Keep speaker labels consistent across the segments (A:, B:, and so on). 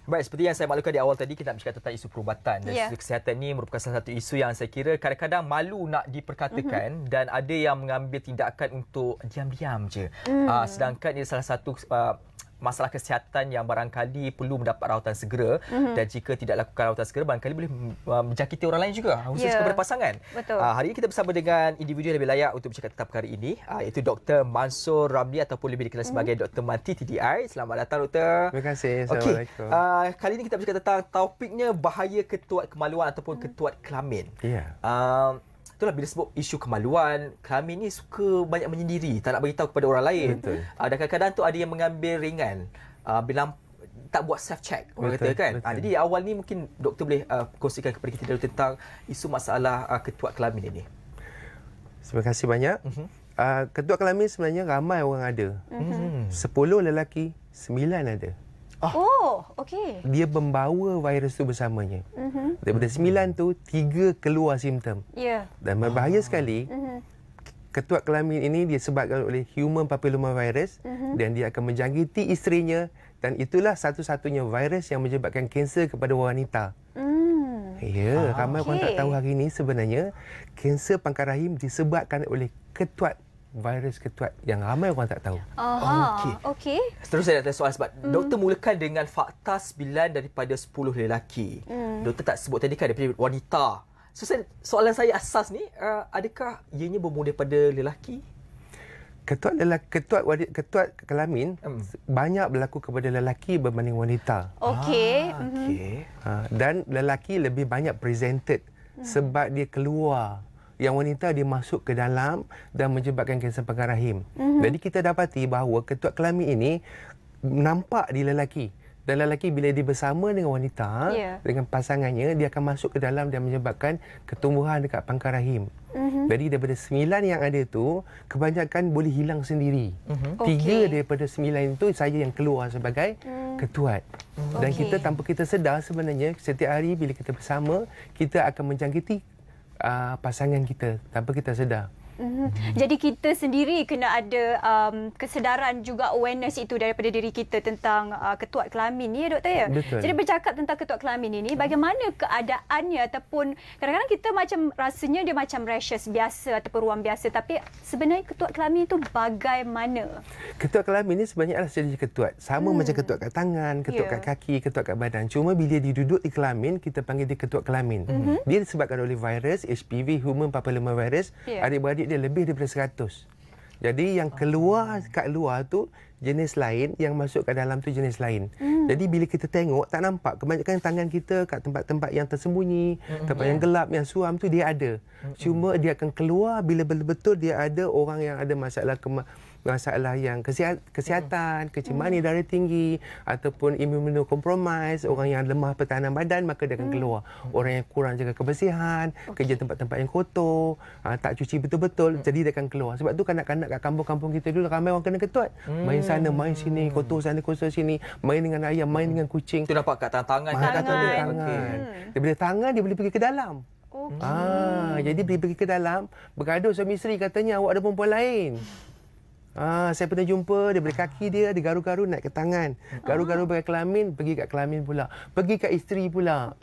A: Baik, seperti yang saya maklumkan di awal tadi, kita nak bercakap tentang isu perubatan. Dan isu kesihatan ini merupakan salah satu isu yang saya kira kadang-kadang malu nak diperkatakan dan ada yang mengambil tindakan untuk diam-diam je. Sedangkan ini salah satu masalah kesihatan yang barangkali perlu mendapat rawatan segera dan jika tidak lakukan rawatan segera barangkali boleh menjangkiti orang lain juga, khususnya kepada pasangan.
B: Betul.
A: Hari ini kita bersama dengan individu yang lebih layak untuk bercakap tentang perkara ini, iaitu Dr. Mansur Ramli ataupun lebih dikenal sebagai Dr. Manti TDI. Selamat datang, Doktor.
C: Terima kasih.
A: Assalamualaikum. Kali ini kita bercakap tentang topiknya bahaya ketuat kemaluan ataupun ketuat kelamin.
C: Ya.
A: Itulah bila sebut isu kemaluan, kelamin ni suka banyak menyendiri, tak nak beritahu kepada orang lain.
C: Betul.
A: Dan kadang-kadang tu ada yang mengambil ringan, bila tak buat self check orang kata kan. Jadi awal ni mungkin doktor boleh kongsikan kepada kita dulu tentang isu masalah ketuat kelamin ini.
C: Terima kasih banyak. Ketuat kelamin sebenarnya ramai orang ada. 10 lelaki, 9 ada.
B: Oh, okey.
C: Dia membawa virus tu bersamanya. Daripada 9 tu, 3 keluar simptom.
B: Ya.
C: Dan berbahaya sekali, ketuat kelamin ini disebabkan oleh human papillomavirus dan dia akan menjangkiti isterinya dan itulah satu-satunya virus yang menyebabkan kanser kepada wanita. Ya, ramai orang tak tahu hari ini sebenarnya kanser pangkal rahim disebabkan oleh virus ketuat yang ramai orang tak tahu.
B: Okey.
A: Seterusnya ada soalan sebab doktor mulakan dengan fakta 9 daripada 10 lelaki. Doktor tak sebut tadi kan daripada wanita. So, soalan saya asas ni, adakah ianya bermula daripada lelaki?
C: Ketuat kelamin banyak berlaku kepada lelaki berbanding wanita.
B: Okey.
C: Dan lelaki lebih banyak presented sebab dia keluar. Yang wanita dia masuk ke dalam dan menyebabkan kanser pangkal rahim. Jadi kita dapati bahawa ketuat kelamin ini nampak di lelaki. Dan lelaki bila dia bersama dengan wanita, dengan pasangannya, dia akan masuk ke dalam dan menyebabkan ketumbuhan dekat pangkal rahim. Jadi daripada 9 yang ada tu, kebanyakan boleh hilang sendiri. 3 daripada 9 itu saya yang keluar sebagai ketuat. Dan kita tanpa kita sedar sebenarnya setiap hari bila kita bersama, kita akan menjangkiti pasangan kita tanpa kita sedar.
B: Jadi kita sendiri kena ada kesedaran juga, awareness itu daripada diri kita tentang ketuat kelamin ni, ya doktor ya?
C: Betul.
B: Jadi bercakap tentang ketuat kelamin ini, bagaimana keadaannya ataupun kadang-kadang kita macam rasanya dia macam rashes biasa ataupun ruam biasa, tapi sebenarnya ketuat kelamin itu bagaimana?
C: Ketuat kelamin ni sebenarnya adalah sejenis ketuat. Sama macam ketuat kat tangan, ketuat kat kaki, ketuat kat badan. Cuma bila dia duduk di kelamin, kita panggil dia ketuat kelamin. Dia disebabkan oleh virus, HPV, human papillomavirus. Adik-beradik dia lebih daripada 100. Jadi yang keluar kat luar tu jenis lain, yang masuk ke dalam tu jenis lain. Jadi bila kita tengok tak nampak, kebanyakan tangan kita kat tempat-tempat yang tersembunyi, tempat yang gelap, yang suam tu dia ada. Cuma dia akan keluar bila betul-betul dia ada orang yang ada masalah yang kesihatan, kecemasan darah tinggi ataupun immunokompromis, orang yang lemah pertahanan badan, maka dia akan keluar. Orang yang kurang jaga kebersihan, kerja tempat-tempat yang kotor, tak cuci betul-betul, jadi dia akan keluar. Sebab tu kanak-kanak kat kampung-kampung kita dulu ramai orang kena ketuat. Main sana, main sini, kotor sana, kotor sini, main dengan ayam, main dengan kucing.
A: Itu nampak kat tangan.
C: Daripada tangan dia boleh pergi ke dalam. Jadi bila pergi ke dalam, bergaduh suami isteri, katanya awak ada perempuan lain. Saya pernah jumpa daripada kaki dia garu-garu naik ke tangan. Garu-garu pakai kelamin, pergi kat kelamin pula. Pergi kat isteri pula.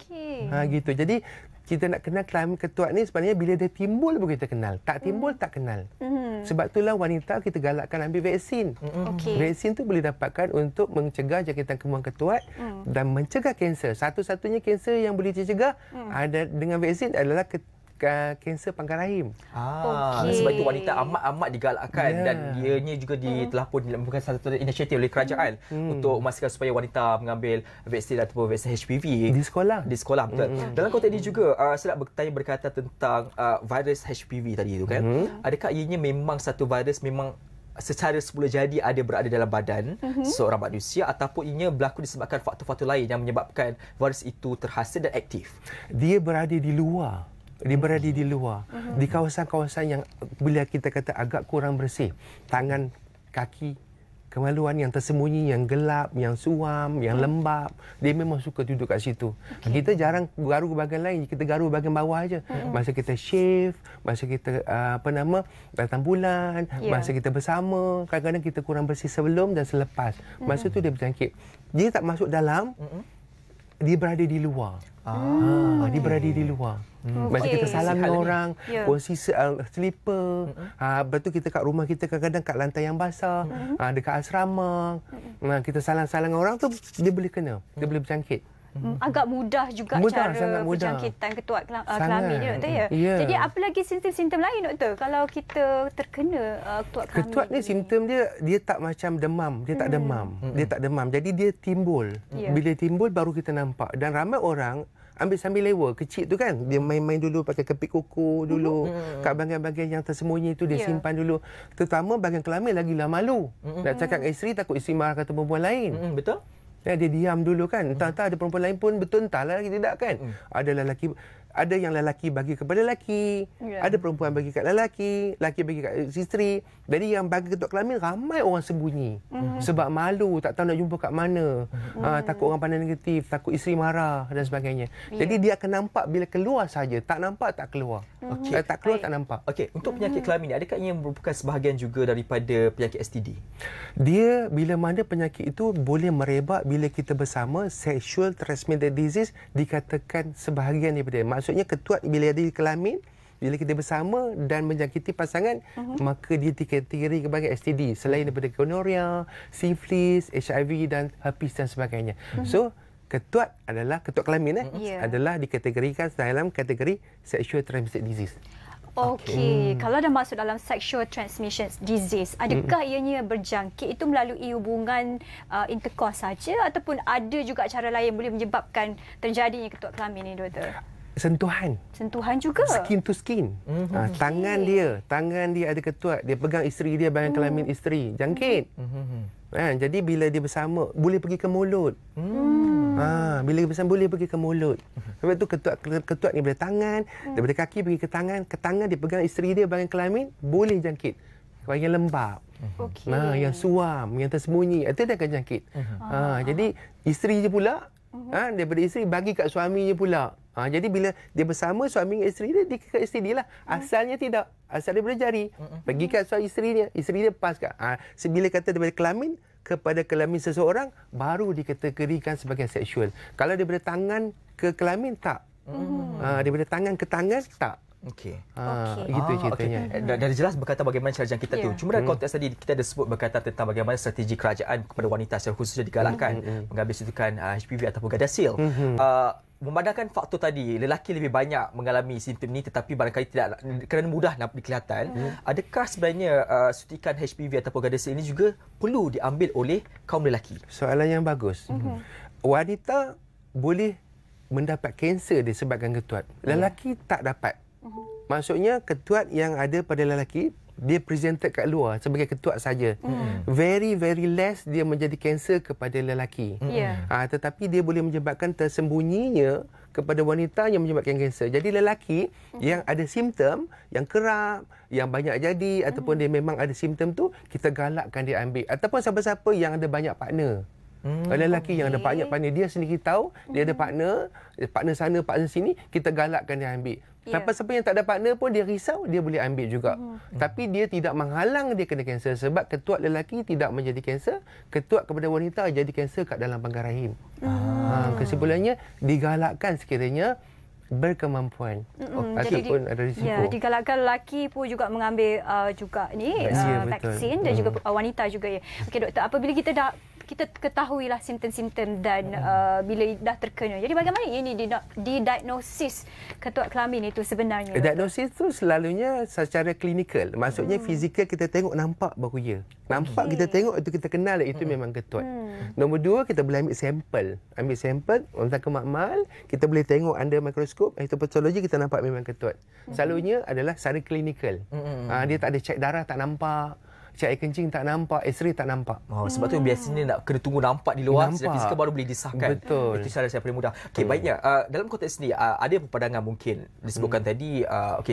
C: Gitu. Jadi kita nak kenal kelamin ketuat ni sebenarnya bila dia timbul pun kita kenal. Tak timbul tak kenal. Sebab itulah wanita kita galakkan ambil vaksin. Vaksin tu boleh dapatkan untuk mencegah jangkitan kemaluan ketuat dan mencegah kanser. Satu-satunya kanser yang boleh dicegah ada dengan vaksin adalah kanser pangkal rahim.
A: Sebab itu wanita amat digalakkan dan ianya juga telah pun dilakukan satu inisiatif oleh kerajaan untuk memastikan supaya wanita mengambil vaksin ataupun vaksin HPV
C: di sekolah.
A: Betul. Dalam konteks ini juga saya nak bertanya berkaitan tentang virus HPV tadi itu kan. Adakah ianya memang satu virus memang secara semula jadi berada dalam badan seorang manusia ataupun ianya berlaku disebabkan faktor-faktor lain yang menyebabkan virus itu terhasil dan aktif?
C: Dia berada di luar. Di kawasan-kawasan yang bila kita kata agak kurang bersih, tangan, kaki, kemaluan yang tersembunyi, yang gelap, yang suam, yang lembab, dia memang suka duduk kat situ. Kita jarang garu bahagian lain, kita garu bahagian bawah aja. Masa kita shave, masa kita datang bulan, masa kita bersama, kadang-kadang kita kurang bersih sebelum dan selepas. Masa tu dia berjangkit. Dia tak masuk dalam, dia berada di luar. Dia berada di luar. Macam kita salam dengan orang, kongsi slipper. Lepas tu kita kat rumah kita kadang-kadang kat lantai yang basah, dekat asrama. Kita salam-salam dengan orang tu, dia boleh kena. Dia boleh berjangkit.
B: Agak mudah juga cara berjangkitan ketuat kelamin ni, Doktor, ya? Jadi apa lagi simptom-simptom lain, Doktor, kalau kita terkena ketuat kelamin?
C: Ketuat ni simptom dia tak macam demam, dia tak demam. Dia tak demam. Jadi dia timbul. Bila timbul baru kita nampak. Dan ramai orang ambil sambil lewa kecil tu kan, dia main-main dulu pakai kepit kuku dulu, kat bahagian-bahagian yang tersembunyi tu dia simpan dulu. Terutama bahagian kelamin lagilah malu. Nak cakap dengan isteri takut isteri marah kata perempuan lain.
A: Betul.
C: Dia diam dulu kan. Entah-entah ada perempuan lain pun betul, entahlah tidak kan. Ada yang lelaki bagi kepada lelaki, ada perempuan bagi kat lelaki, lelaki bagi kat isteri. Jadi yang bagi ketuat kelamin ramai orang sembunyi. Sebab malu, tak tahu nak jumpa kat mana. Takut orang pandang negatif, takut isteri marah dan sebagainya. Jadi dia akan nampak bila keluar saja, tak nampak tak keluar. Tak keluar tak nampak.
A: Okey, untuk penyakit kelamin ni adakah ia merupakan sebahagian juga daripada penyakit STD?
C: Dia bila mana penyakit itu boleh merebak bila kita bersama, sexual transmitted disease dikatakan sebahagian daripada. Maksudnya ketuat bila ada di kelamin, bila kita bersama dan menjangkiti pasangan, maka dia dikategori sebagai STD selain daripada gonorrhea, syphilis, HIV dan herpes dan sebagainya. So ketuat adalah ketuat kelamin adalah dikategorikan dalam kategori sexual transmitted disease.
B: Okey, kalau dah masuk dalam sexual transmission disease, adakah ianya berjangkit itu melalui hubungan intercourse saja ataupun ada juga cara lain boleh menyebabkan terjadinya ketuat kelamin ini, Doktor?
C: Sentuhan
B: juga,
C: skin to skin. Tangan dia ada ketuat, dia pegang isteri dia bahagian kelamin isteri, jangkit. Jadi bila dia bersama boleh pergi ke mulut. Bila bersama boleh pergi ke mulut. Sebab tu ketuat ni daripada tangan, daripada kaki pergi ke tangan dia pegang isteri dia bahagian kelamin, boleh jangkit. Bahagian lembab. Yang suam, yang tersembunyi, itu dia akan jangkit. Jadi isteri je pula, daripada isteri bagi kat suami je pula. Jadi bila dia bersama suami dengan isteri dia ke isteri dia lah. Asalnya tidak. Asal daripada jari. Pergi kat suami isteri dia pas kat. Bila kata daripada kelamin kepada kelamin seseorang, baru dikategorikan sebagai seksual. Kalau daripada tangan ke kelamin, tak. Daripada tangan ke tangan, tak.
A: Okey.
C: Gitu ceritanya.
A: Dari jelas berkaitan bagaimana cara jangkitan tu. Cuma dalam konteks tadi kita ada sebut berkaitan tentang bagaimana strategi kerajaan kepada wanita secara khususnya digalakkan mengambil suntikan HPV ataupun Gardasil. Memandangkan faktor tadi, lelaki lebih banyak mengalami simptom ni tetapi barangkali tidak kerana mudah nampak kelihatan. Adakah sebenarnya suntikan HPV ataupun Gardasil ini juga perlu diambil oleh kaum lelaki?
C: Soalan yang bagus. Wanita boleh mendapat kanser disebabkan ketuat. Lelaki tak dapat. Maksudnya ketuat yang ada pada lelaki dia presented kat luar sebagai ketuat saja. Very less dia menjadi kanser kepada lelaki. Tetapi dia boleh menyebabkan tersembunyinya kepada wanita yang menyebabkan kanser. Jadi lelaki yang ada simptom, yang kerap, yang banyak jadi ataupun dia memang ada simptom tu, kita galakkan dia ambil. Ataupun siapa-siapa yang ada banyak partner. Lelaki yang ada banyak partner, dia sendiri tahu dia ada partner sana, partner sini, kita galakkan dia ambil. Siapa-siapa yang tak ada partner pun dia risau, dia boleh ambil juga. Tapi dia tidak menghalang dia kena kanser sebab ketuat lelaki tidak menjadi kanser, ketuat kepada wanita jadi kanser kat dalam pangkal rahim. Kesimpulannya digalakkan sekiranya berkemampuan. Ataupun ada risiko.
B: Digalakkan lelaki pun juga mengambil juga ni vaksin dan juga wanita juga ya. Okey, Doktor, apabila kita ketahuilah simptom-simptom dan bila dah terkena. Jadi bagaimana ini didiagnosis ketuat kelamin itu sebenarnya?
C: Diagnosis tu selalunya secara klinikal. Maksudnya fizikal kita tengok nampak baru ya. Nampak kita tengok itu kita kenal itu memang ketuat. Nombor dua, kita boleh ambil sampel. Ambil sampel, orang ke makmal, kita boleh tengok under mikroskop, histopatologi kita nampak memang ketuat. Selalunya adalah secara klinikal. Dia tak ada cek darah tak nampak. Cek air kencing tak nampak, X-ray tak nampak.
A: Sebab tu biasanya nak kena tunggu nampak di luar, secara fizikal baru boleh disahkan.
C: Betul.
A: Itu cara saya paling mudah. Okey, baiknya. Dalam konteks ni, ada pandangan mungkin disebutkan tadi,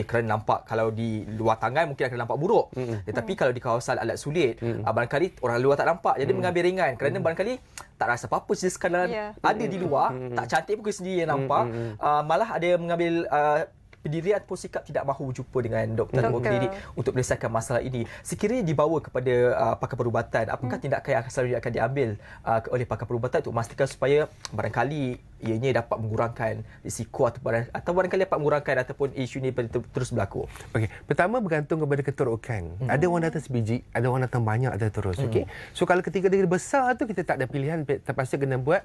A: kerana nampak kalau di luar tangan mungkin akan nampak buruk. Tetapi kalau di kawasan alat sulit, barangkali orang luar tak nampak. Jadi mengambil ringan. Kerana barangkali tak rasa apa-apa sekadar ada di luar, tak cantik pun sendiri yang nampak. Malah ada yang mengambil pendirian Pusikap tidak mahu berjumpa dengan doktor klinik untuk menyelesaikan masalah ini. Sekiranya dibawa kepada pakar perubatan, apakah tindakan yang selanjutnya akan diambil oleh pakar perubatan untuk memastikan supaya barangkali ianya dapat mengurangkan risiko atau barangkali dapat mengurangkan ataupun isu ini terus berlaku?
C: Okey, pertama bergantung kepada keterukan. Ada orang datang sebiji, ada orang datang banyak ada terus. Okey. So kalau ketika dia besar tu kita tak ada pilihan, terpaksa kena buat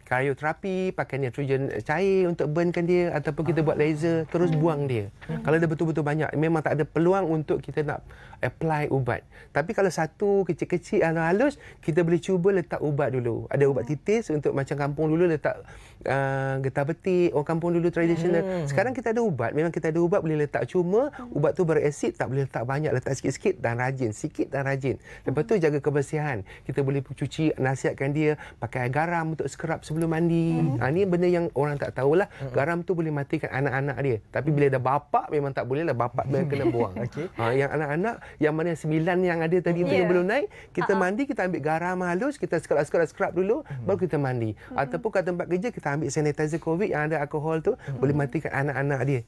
C: krioterapi, pakai nitrogen cair untuk burnkan dia, ataupun kita buat laser terus buang dia. Kalau dia betul-betul banyak, memang tak ada peluang untuk kita nak apply ubat. Tapi kalau satu kecil-kecil halus, kita boleh cuba letak ubat dulu. Ada ubat titis untuk macam kampung dulu letak getah betik, orang kampung dulu tradisional. Sekarang kita ada ubat, memang kita ada ubat boleh letak, cuma ubat tu berasid, tak boleh letak banyak, letak sikit-sikit dan rajin, sikit dan rajin. Lepas tu jaga kebersihan. Kita boleh cuci, nasihatkan dia pakai garam untuk scrub sebelum mandi. Ni benda yang orang tak tahulah. Garam tu boleh matikan anak-anak dia. Tapi bila dah bapak memang tak boleh lah, bapak kena buang. Yang anak-anak yang mana 9 yang ada tadi tu yang belum naik, kita mandi, kita ambil garam halus, kita scrub dulu, baru kita mandi. Ataupun kat tempat kerja kita ambil sanitizer COVID yang ada alkohol tu, boleh matikan anak-anak dia.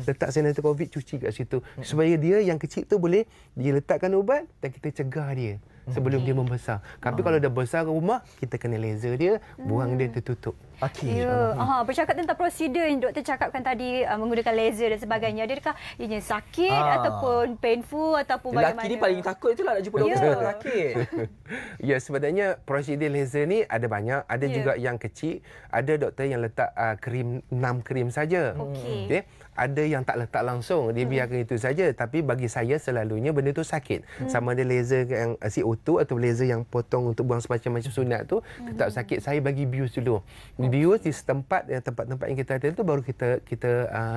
C: Letak sanitizer COVID, cuci kat situ. Supaya dia yang kecil tu boleh diletakkan ubat dan kita cegah dia sebelum dia membesar. Tapi kalau dah besar ke rumah, kita kena laser dia, buang dia tertutup.
B: Okey. Bercakap tentang prosedur yang doktor cakapkan tadi, menggunakan laser dan sebagainya. Adakah ianya sakit ataupun painful ataupun bagaimana?
A: Lelaki ni paling takut itulah nak jumpa doktor sakit.
C: Ya, sebenarnya prosedur laser ni ada banyak, ada juga yang kecil, ada doktor yang letak krim 6 krim saja. Okey. Ada yang tak letak langsung, dia biarkan itu saja. Tapi bagi saya selalunya benda tu sakit. Sama ada laser yang CO2 atau laser yang potong untuk buang semacam-macam sunat tu, tetap sakit. Saya bagi bius dulu. Bius di tempat yang kita ada tu baru kita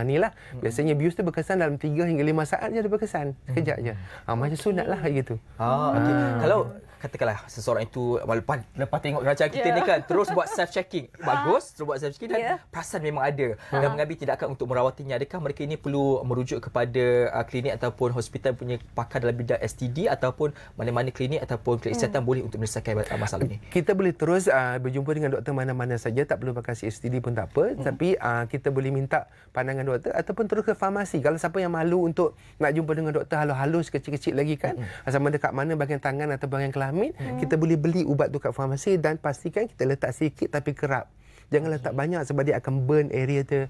C: inilah. Biasanya bius tu berkesan dalam 3 hingga 5 saat je, ada berkesan. Sekejap je. Macam sunat lah gitu.
A: Okay. Kalau katakanlah seseorang itu lepas tengok rancangan kita ni kan, terus buat self checking, bagus, terus buat self checking dan perasan memang ada dan mengambil tindakan untuk merawatinya, adakah mereka ini perlu merujuk kepada klinik ataupun hospital punya pakar dalam bidang STD ataupun mana-mana klinik ataupun klinik kesihatan boleh untuk menyelesaikan masalah ini?
C: Kita boleh terus berjumpa dengan doktor mana-mana saja, tak perlu pakai STD pun tak apa. Tapi kita boleh minta pandangan doktor ataupun terus ke farmasi. Kalau siapa yang malu untuk nak jumpa dengan doktor halus-halus kecil-kecil lagi kan, sama dekat mana bahagian tangan atau bahagian kelamin, kita boleh beli ubat tu kat farmasi dan pastikan kita letak sikit tapi kerap. Jangan letak banyak sebab dia akan burn area tu.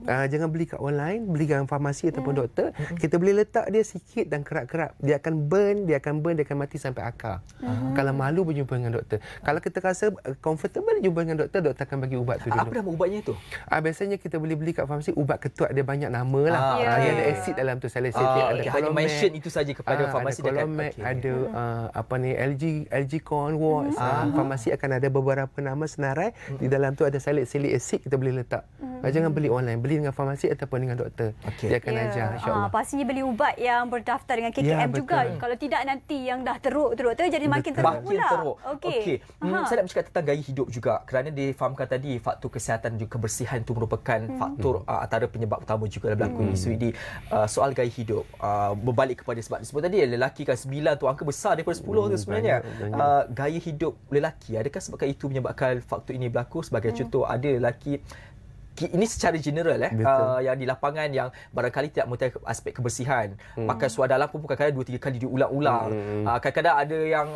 C: Jangan beli kat online, beli kat farmasi ataupun doktor. Kita boleh letak dia sikit dan kerap-kerap. Dia akan burn, dia akan mati sampai akar. Kalau malu berjumpa dengan doktor. Kalau kita rasa comfortable jumpa dengan doktor, doktor akan bagi ubat tu dulu.
A: Apa nama ubatnya tu?
C: Biasanya kita boleh beli kat farmasi ubat ketuat, dia banyak nama lah. Dia ada asid dalam tu, salicylic, ada
A: hanya mention itu saja kepada farmasi
C: ada Colomac, ada LG Cornwall. Farmasi akan ada beberapa nama senarai. Di dalam tu ada salicylic acid, kita boleh letak. Jangan beli online, beli dengan farmasi ataupun dengan doktor. Dia akan ajar, insya-Allah.
B: Pastinya beli ubat yang berdaftar dengan KKM juga. Kalau tidak nanti yang dah teruk jadi makin teruk pula.
A: Okey. Saya nak bercakap tentang gaya hidup juga, kerana difahamkan tadi faktor kesihatan dan juga kebersihan itu merupakan faktor antara penyebab utama juga dalam berlaku isu ini. Soal gaya hidup, berbalik kepada sebab disebut tadi, lelaki kan 9 tu angka besar daripada 10 tu sebenarnya. Gaya hidup lelaki, adakah sebabkan itu menyebabkan faktor ini berlaku? Sebagai contoh, ada lelaki ini secara general yang di lapangan yang barangkali tidak mengetahui aspek kebersihan. Pakai seluar dalam pun kadang-kadang 2-3 kali diulang-ulang. Kadang-kadang ada yang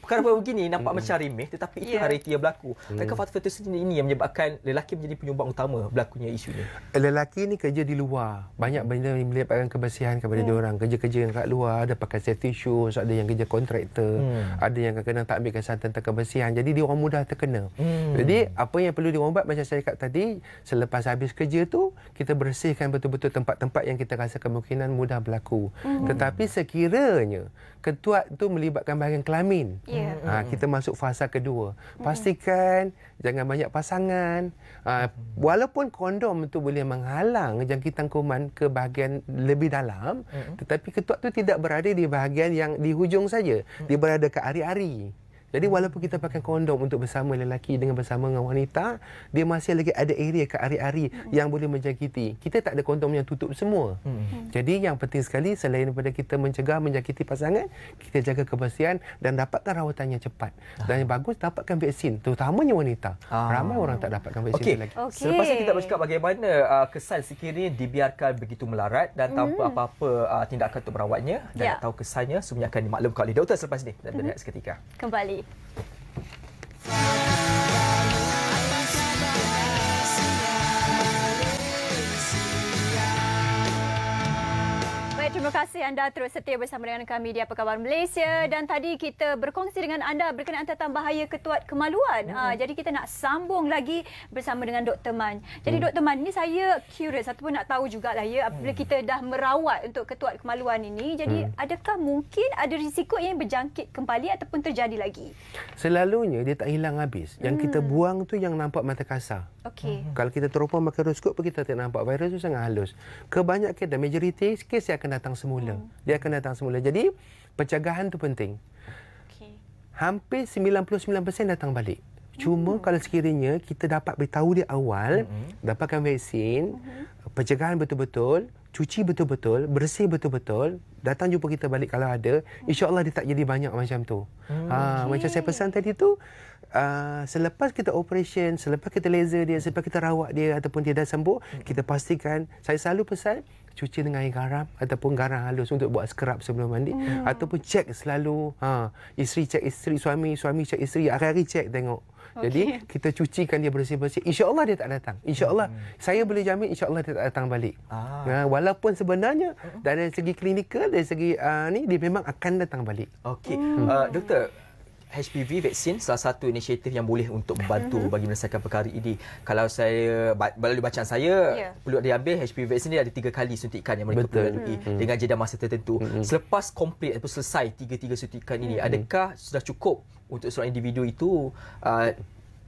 A: perkara begini nampak macam remeh, tetapi itu realiti yang berlaku. Adakah faktor-faktor ini yang menyebabkan lelaki menjadi penyumbang utama berlakunya isu ini?
C: Lelaki ni kerja di luar. Banyak benda yang melibatkan kebersihan kepada diorang. Kerja-kerja yang kat luar, ada pakai safety shoes, ada yang kerja kontraktor, ada yang kadang-kadang tak ambil kesihatan tentang kebersihan. Jadi diorang mudah terkena. Jadi apa yang perlu diubat macam saya cakap tadi, selepas habis kerja tu, kita bersihkan betul-betul tempat-tempat yang kita rasa kemungkinan mudah berlaku. Tetapi sekiranya ketuat tu melibatkan bahagian kelamin, kita masuk fasa kedua. Pastikan jangan banyak pasangan. Walaupun kondom tu boleh menghalang jangkitan kuman ke bahagian lebih dalam, tetapi ketuat tu tidak berada di bahagian yang di hujung saja. Dia berada ke ari-ari. Jadi walaupun kita pakai kondom untuk bersama lelaki dengan bersama dengan wanita, dia masih lagi ada area ke ari-ari yang boleh menjangkiti. Kita tak ada kondom yang tutup semua. Jadi yang penting sekali selain daripada kita mencegah menjangkiti pasangan, kita jaga kebersihan dan dapatkan rawatan yang cepat. Dan yang bagus dapatkan vaksin, terutamanya wanita. Ramai orang tak dapatkan vaksin lagi.
A: Selepas ini kita bercakap bagaimana kesan sekiranya dibiarkan begitu melarat dan tanpa apa-apa tindakan untuk merawatnya, dan nak tahu kesannya semuanya akan dimaklumkan oleh doktor selepas ini dan berehat seketika.
B: Kembali. Terima kasih anda terus setia bersama dengan kami di Apa Khabar Malaysia, dan tadi kita berkongsi dengan anda berkenaan tentang bahaya ketuat kemaluan. Jadi kita nak sambung lagi bersama dengan Dr. Man. Jadi Dr. Man, ni saya curious ataupun nak tahu jugalah ya, apabila kita dah merawat untuk ketuat kemaluan ini, jadi adakah mungkin ada risiko yang berjangkit kembali ataupun terjadi lagi?
C: Selalunya dia tak hilang habis. Yang kita buang tu yang nampak mata kasar. Kalau kita teropong mikroskop pun kita tak nampak. Virus tu sangat halus. Kebanyakan dan majoriti kes dia akan datang semula. Dia akan datang semula. Jadi pencegahan tu penting. Hampir 99% datang balik. Cuma kalau sekiranya kita dapat beritahu dia awal, dapatkan vaksin, pencegahan betul-betul, cuci betul-betul, bersih betul-betul, datang jumpa kita balik kalau ada, insya-Allah dia tak jadi banyak macam tu. Macam saya pesan tadi tu, selepas kita operation, selepas kita laser dia, selepas kita rawat dia ataupun dia dah sembuh, kita pastikan, saya selalu pesan cuci dengan air garam ataupun garam halus untuk buat scrub sebelum mandi, ataupun cek selalu, isteri cek isteri, suami cek isteri, hari-hari cek tengok. Jadi kita cucikan dia bersih-bersih, insya-Allah dia tak datang. Insya-Allah saya boleh jamin, insya-Allah dia tak datang balik. Walaupun sebenarnya dari segi klinikal, dari segi ni dia memang akan datang balik.
A: Okey. Doktor, HPV vaksin salah satu inisiatif yang boleh untuk membantu bagi menyelesaikan perkara ini. Kalau saya melalui bacaan saya, perlu diambil HPV vaksin ni ada 3 kali suntikan yang mereka perlu lalui dengan jeda masa tertentu. Selepas komplit ataupun selesai 3 suntikan ini, adakah sudah cukup untuk seorang individu itu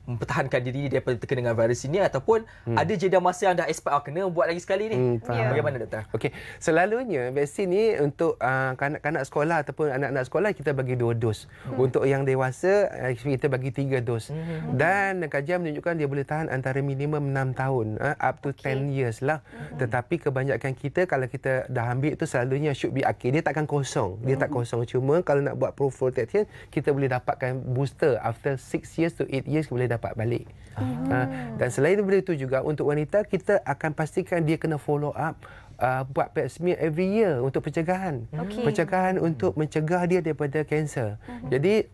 A: mempertahankan diri daripada terkena dengan virus ini, ataupun ada jeda masa yang dah expire, kena buat lagi sekali ni? Bagaimana doktor?
C: Okey, selalunya vaksin ni untuk kanak-kanak sekolah ataupun anak-anak sekolah kita bagi 2 dos. Untuk yang dewasa kita bagi 3 dos. Dan kajian menunjukkan dia boleh tahan antara minimum 6 tahun up to 10 years lah. Tetapi kebanyakan kita kalau kita dah ambil tu selalunya should be okay. Dia takkan kosong. Dia tak kosong. Cuma kalau nak buat protection, kita boleh dapatkan booster after 6 years to 8 years boleh dapat balik. Dan selain daripada itu juga untuk wanita kita akan pastikan dia kena follow up buat pap smear every year untuk pencegahan. Pencegahan untuk mencegah dia daripada kanser. Jadi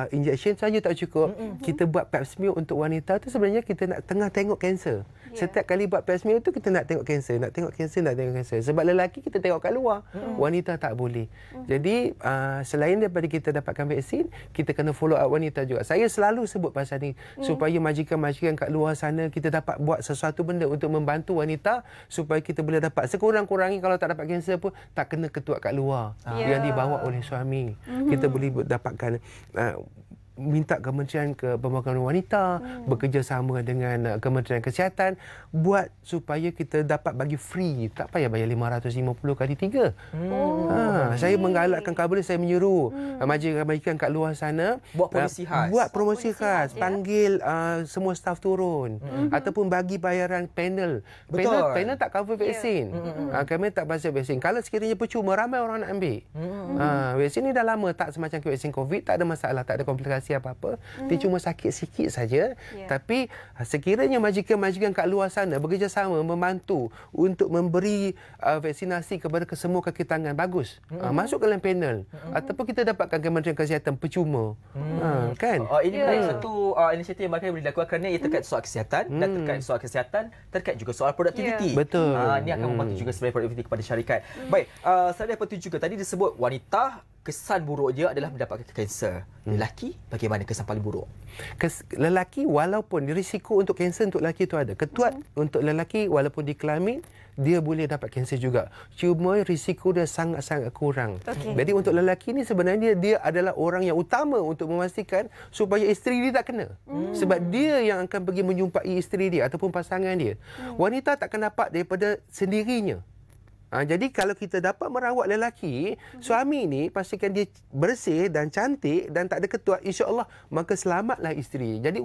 C: injection saja tak cukup. Kita buat pap smear untuk wanita tu sebenarnya kita nak tengah tengok kanser. Setiap kali buat pap smear tu kita nak tengok kanser, nak tengok kanser. Sebab lelaki kita tengok kat luar, wanita tak boleh. Jadi selain daripada kita dapatkan vaksin, kita kena follow up wanita juga. Saya selalu sebut pasal ni supaya majikan-majikan kat luar sana kita dapat buat sesuatu benda untuk membantu wanita supaya kita boleh dapat sekurang-kurangnya kalau tak dapat kanser pun tak kena ketuat kat luar yang dibawa oleh suami. Kita boleh dapatkan minta Kementerian Pembangunan Wanita bekerjasama dengan Kementerian Kesihatan buat supaya kita dapat bagi free, tak payah bayar 550 kali 3. Saya menggalakkan kabel, saya menyuruh majikan kat luar sana
A: buat promosi khas.
C: Panggil semua staf turun ataupun bagi bayaran panel. Panel tak cover vaksin. Kami tak pasal vaksin. Kalau sekiranya percuma, ramai orang nak ambil. Vaksin ni dah lama, tak semacam vaksin COVID, tak ada masalah, tak ada komplikasi apa-apa. Dia cuma sakit sikit saja. Tapi sekiranya majikan-majikan kat luar sana bekerjasama membantu untuk memberi vaksinasi kepada semua kaki tangan, bagus. Masuk ke dalam panel. Ataupun kita dapatkan Kementerian Kesihatan percuma. Kan?
A: Ini satu inisiatif yang bakal boleh dilakukan kerana ia terkait soal kesihatan dan terkait soal kesihatan, terkait juga soal produktiviti.
C: Betul.
A: Ini akan membantu juga sebagai produktiviti kepada syarikat. Baik, saya dapat juga tadi disebut wanita kesan buruk dia adalah mendapatkan kanser. Lelaki, bagaimana kesan paling buruk?
C: Lelaki, walaupun risiko untuk kanser untuk lelaki itu ada. Ketuat untuk lelaki, walaupun di kelamin, dia boleh dapat kanser juga. Cuma risiko dia sangat-sangat kurang. Jadi untuk lelaki ni sebenarnya dia adalah orang yang utama untuk memastikan supaya isteri dia tak kena. Sebab dia yang akan pergi menjumpai isteri dia ataupun pasangan dia. Wanita tak akan dapat daripada sendirinya. Jadi kalau kita dapat merawat lelaki, suami ni pastikan dia bersih dan cantik dan tak ada ketuat, insya-Allah maka selamatlah isteri. Jadi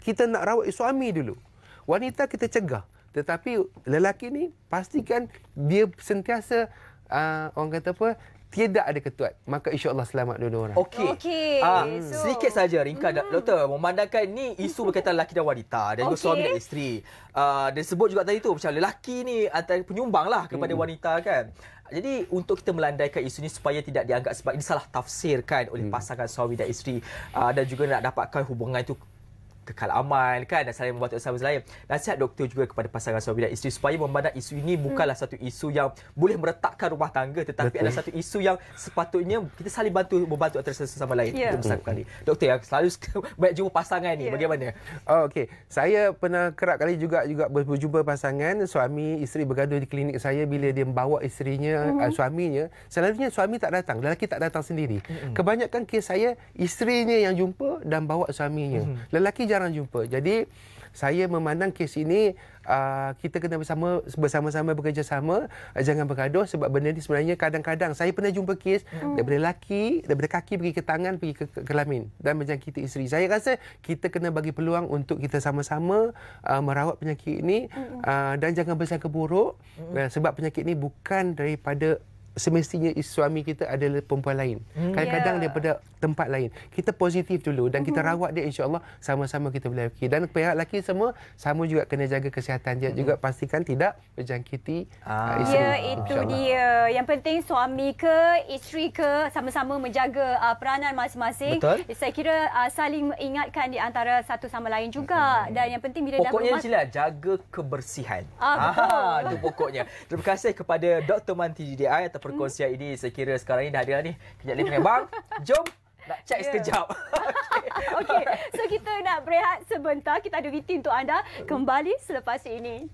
C: kita nak rawat suami dulu. Wanita kita cegah. Tetapi lelaki ni pastikan dia sentiasa orang kata apa, tidak ada ketuat, maka insya-Allah selamat dua-dua orang.
B: Okey.
A: Sedikit saja ringkas doktor, memandangkan ni isu berkaitan lelaki dan wanita dan juga suami dan isteri. Dan sebut juga tadi tu macam lelaki ni antara penyumbang lah kepada wanita kan. Jadi untuk kita melandaikan isu ni supaya tidak dianggap sebab ini salah tafsirkan oleh pasangan suami dan isteri dan juga nak dapatkan hubungan itu kekal aman kan dan saling membantu satu sama lain. Nasihat doktor juga kepada pasangan suami dan isteri supaya memandang isu ini bukanlah satu isu yang boleh meretakkan rumah tangga tetapi adalah satu isu yang sepatutnya kita saling membantu antara satu sama lain. Itu besar sekali. Doktor yang selalu banyak jumpa pasangan ni bagaimana?
C: Okey. Saya pernah kerap kali juga berjumpa pasangan suami isteri bergaduh di klinik saya bila dia membawa isterinya suaminya. Selalunya suami tak datang, lelaki tak datang sendiri. Kebanyakan kes saya isterinya yang jumpa dan bawa suaminya. Lelaki jarang jumpa. Jadi saya memandang kes ini kita kena bersama-sama bekerjasama, jangan bergaduh sebab benda ni sebenarnya kadang-kadang saya pernah jumpa kes daripada kaki pergi ke tangan, pergi ke kelamin dan menjangkiti isteri. Saya rasa kita kena bagi peluang untuk kita sama-sama merawat penyakit ini dan jangan bersangka buruk sebab penyakit ini bukan daripada semestinya suami kita adalah perempuan lain. Kadang-kadang daripada tempat lain. Kita positif dulu dan kita rawat dia, insya-Allah sama-sama kita boleh okey. Dan pihak lelaki semua sama juga kena jaga kesihatan dia juga, pastikan tidak menjangkiti isteri.
B: Ya, itu dia. Yang penting suami ke isteri ke sama-sama menjaga peranan masing-masing. Saya kira saling mengingatkan di antara satu sama lain juga. Dan yang penting bila
A: pokoknya jaga kebersihan. Itu pokoknya. Terima kasih kepada Dr. Manti GDI atas perkongsian ini. Saya kira sekarang ni dah ada ni. Kejap lagi dengan bang. Jom nak cek sekejap.
B: Okey. So kita nak berehat sebentar. Kita ada VT untuk anda kembali selepas ini.